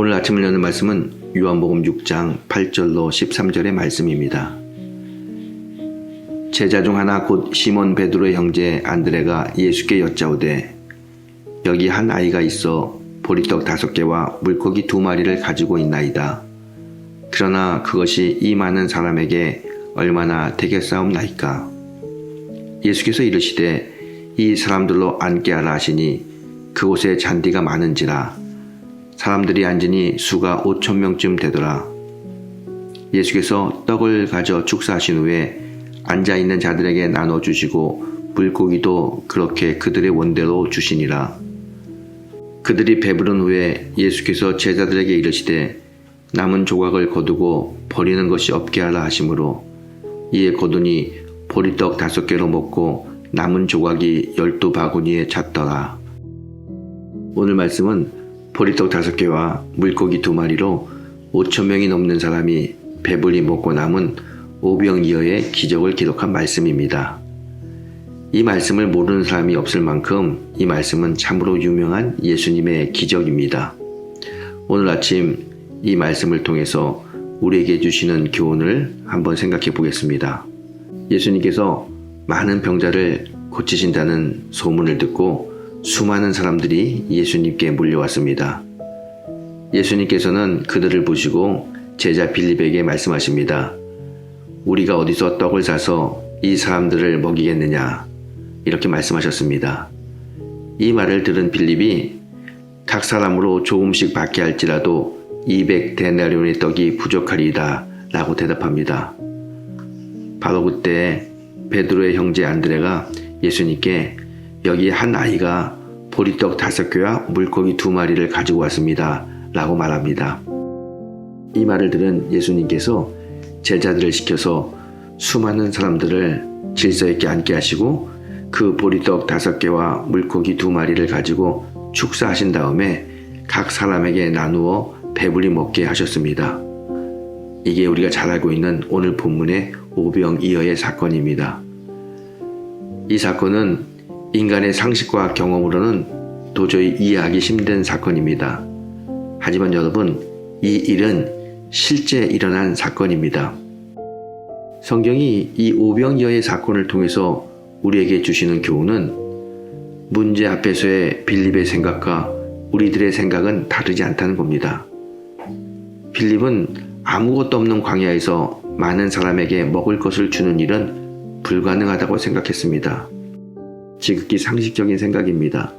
오늘 아침을 여는 말씀은 요한복음 6장 8절로 13절의 말씀입니다. 제자 중 하나 곧 시몬 베드로의 형제 안드레가 예수께 여짜오되 여기 한 아이가 있어 보리떡 5개와 물고기 2마리를 가지고 있나이다. 그러나 그것이 이 많은 사람에게 얼마나 되겠사옵나이까. 예수께서 이르시되 이 사람들로 앉게 하라 하시니 그곳에 잔디가 많은지라 사람들이 앉으니 수가 5,000명쯤 되더라. 예수께서 떡을 가져 축사하신 후에 앉아있는 자들에게 나눠주시고 물고기도 그렇게 그들의 원대로 주시니라. 그들이 배부른 후에 예수께서 제자들에게 이르시되 남은 조각을 거두고 버리는 것이 없게 하라 하시므로 이에 거두니 보리떡 5개로 먹고 남은 조각이 12바구니에 찼더라. 오늘 말씀은 보리떡 5개와 물고기 2마리로 5,000명이 넘는 사람이 배불리 먹고 남은 오병이어의 기적을 기록한 말씀입니다. 이 말씀을 모르는 사람이 없을 만큼 이 말씀은 참으로 유명한 예수님의 기적입니다. 오늘 아침 이 말씀을 통해서 우리에게 주시는 교훈을 한번 생각해 보겠습니다. 예수님께서 많은 병자를 고치신다는 소문을 듣고 수많은 사람들이 예수님께 몰려왔습니다. 예수님께서는 그들을 보시고 제자 빌립에게 말씀하십니다. 우리가 어디서 떡을 사서 이 사람들을 먹이겠느냐? 이렇게 말씀하셨습니다. 이 말을 들은 빌립이 각 사람으로 조금씩 받게 할지라도 200데나리온의 떡이 부족하리이다 라고 대답합니다. 바로 그때 베드로의 형제 안드레가 예수님께 여기 한 아이가 보리떡 5개와 물고기 2마리를 가지고 왔습니다 라고 말합니다. 이 말을 들은 예수님께서 제자들을 시켜서 수많은 사람들을 질서 있게 앉게 하시고 그 보리떡 5개와 물고기 2마리를 가지고 축사하신 다음에 각 사람에게 나누어 배불리 먹게 하셨습니다. 이게 우리가 잘 알고 있는 오늘 본문의 오병이어의 사건입니다. 이 사건은 인간의 상식과 경험으로는 도저히 이해하기 힘든 사건입니다. 하지만 여러분, 이 일은 실제 일어난 사건입니다. 성경이 이 오병이어의 사건을 통해서 우리에게 주시는 교훈은 문제 앞에서의 빌립의 생각과 우리들의 생각은 다르지 않다는 겁니다. 빌립은 아무것도 없는 광야에서 많은 사람에게 먹을 것을 주는 일은 불가능하다고 생각했습니다. 지극히 상식적인 생각입니다.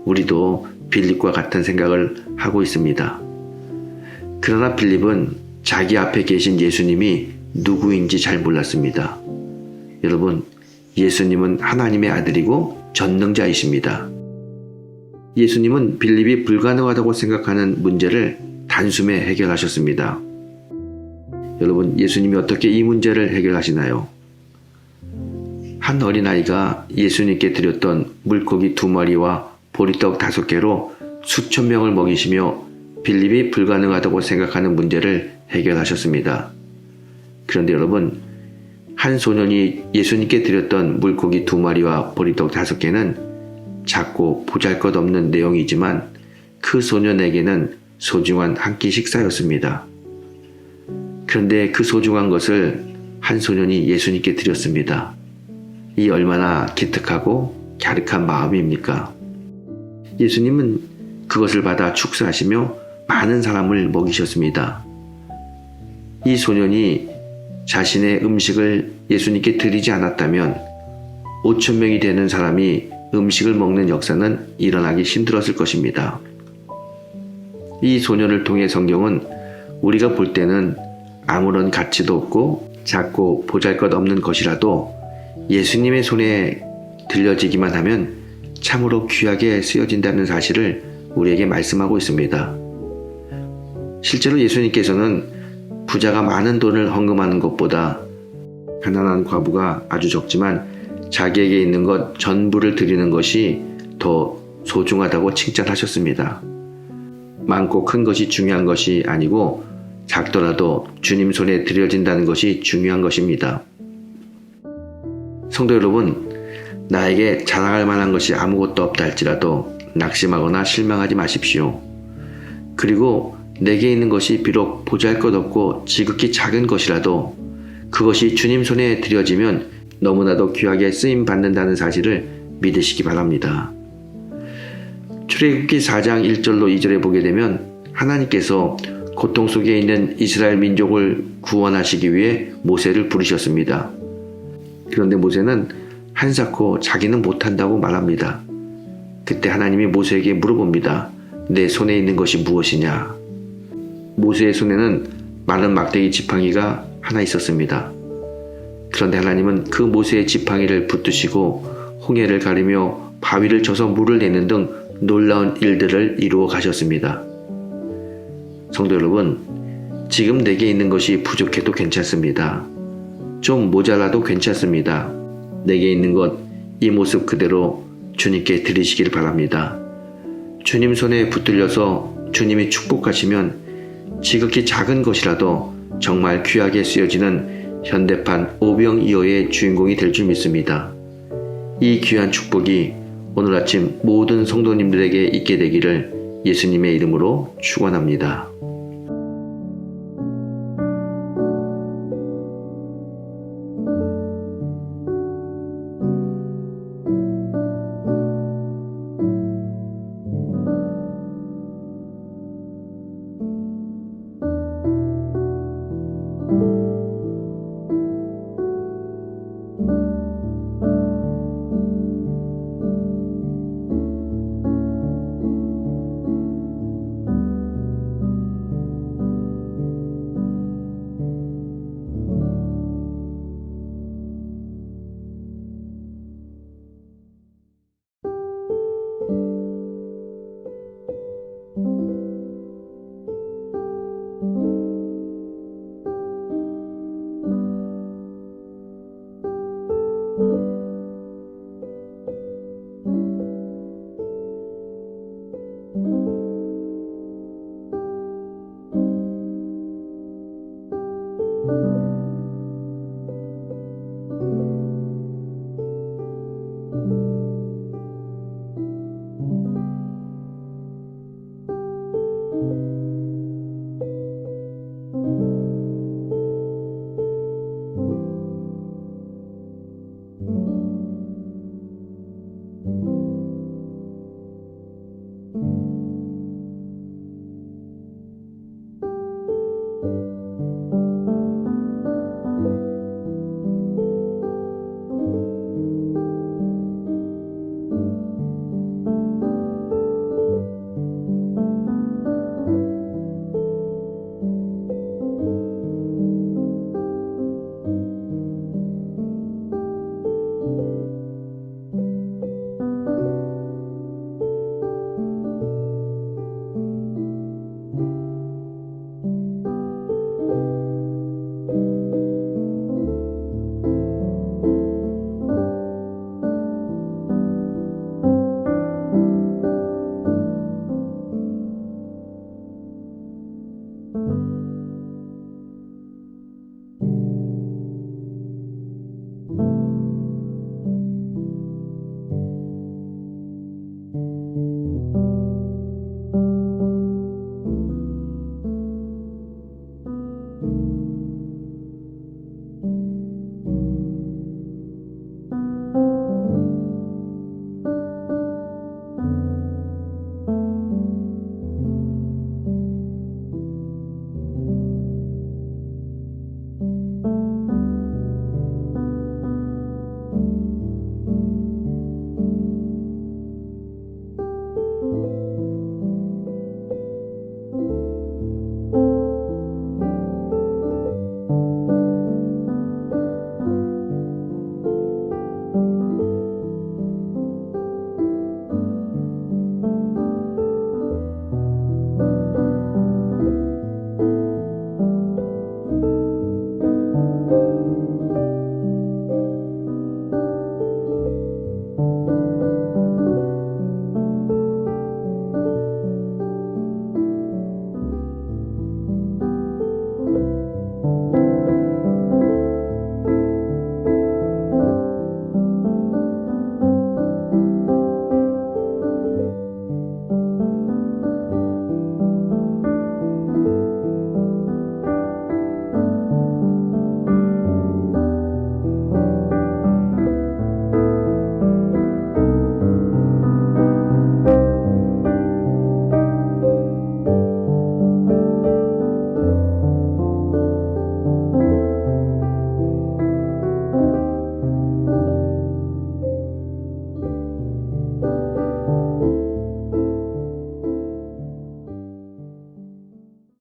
우리도 빌립과 같은 생각을 하고 있습니다. 그러나 빌립은 자기 앞에 계신 예수님이 누구인지 잘 몰랐습니다. 여러분, 예수님은 하나님의 아들이고 전능자이십니다. 예수님은 빌립이 불가능하다고 생각하는 문제를 단숨에 해결하셨습니다. 여러분, 예수님이 어떻게 이 문제를 해결하시나요? 한 어린아이가 예수님께 드렸던 물고기 2마리와 보리떡 5개로 수천 명을 먹이시며 빌립이 불가능하다고 생각하는 문제를 해결하셨습니다. 그런데 여러분, 한 소년이 예수님께 드렸던 물고기 2마리와 보리떡 5개는 작고 보잘것없는 내용이지만 그 소년에게는 소중한 한 끼 식사였습니다. 그런데 그 소중한 것을 한 소년이 예수님께 드렸습니다. 이 얼마나 기특하고 갸륵한 마음입니까? 예수님은 그것을 받아 축사하시며 많은 사람을 먹이셨습니다. 이 소년이 자신의 음식을 예수님께 드리지 않았다면 5,000명이 되는 사람이 음식을 먹는 역사는 일어나기 힘들었을 것입니다. 이 소년을 통해 성경은 우리가 볼 때는 아무런 가치도 없고 작고 보잘것없는 것이라도 예수님의 손에 들려지기만 하면 참으로 귀하게 쓰여진다는 사실을 우리에게 말씀하고 있습니다. 실제로 예수님께서는 부자가 많은 돈을 헌금하는 것보다 가난한 과부가 아주 적지만 자기에게 있는 것 전부를 드리는 것이 더 소중하다고 칭찬하셨습니다. 많고 큰 것이 중요한 것이 아니고 작더라도 주님 손에 드려진다는 것이 중요한 것입니다. 성도 여러분, 나에게 자랑할 만한 것이 아무것도 없다 할지라도 낙심하거나 실망하지 마십시오. 그리고 내게 있는 것이 비록 보잘것없고 지극히 작은 것이라도 그것이 주님 손에 드려지면 너무나도 귀하게 쓰임 받는다는 사실을 믿으시기 바랍니다. 출애굽기 4장 1절로 2절에 보게 되면 하나님께서 고통 속에 있는 이스라엘 민족을 구원하시기 위해 모세를 부르셨습니다. 그런데 모세는 한사코 자기는 못한다고 말합니다. 그때 하나님이 모세에게 물어봅니다. 내 손에 있는 것이 무엇이냐? 모세의 손에는 마른 막대기 지팡이가 하나 있었습니다. 그런데 하나님은 그 모세의 지팡이를 붙드시고 홍해를 가르며 바위를 쳐서 물을 내는 등 놀라운 일들을 이루어 가셨습니다. 성도 여러분, 지금 내게 있는 것이 부족해도 괜찮습니다. 좀 모자라도 괜찮습니다. 내게 있는 것, 이 모습 그대로 주님께 드리시기를 바랍니다. 주님 손에 붙들려서 주님이 축복하시면 지극히 작은 것이라도 정말 귀하게 쓰여지는 현대판 오병이어의 주인공이 될 줄 믿습니다. 이 귀한 축복이 오늘 아침 모든 성도님들에게 있게 되기를 예수님의 이름으로 축원합니다.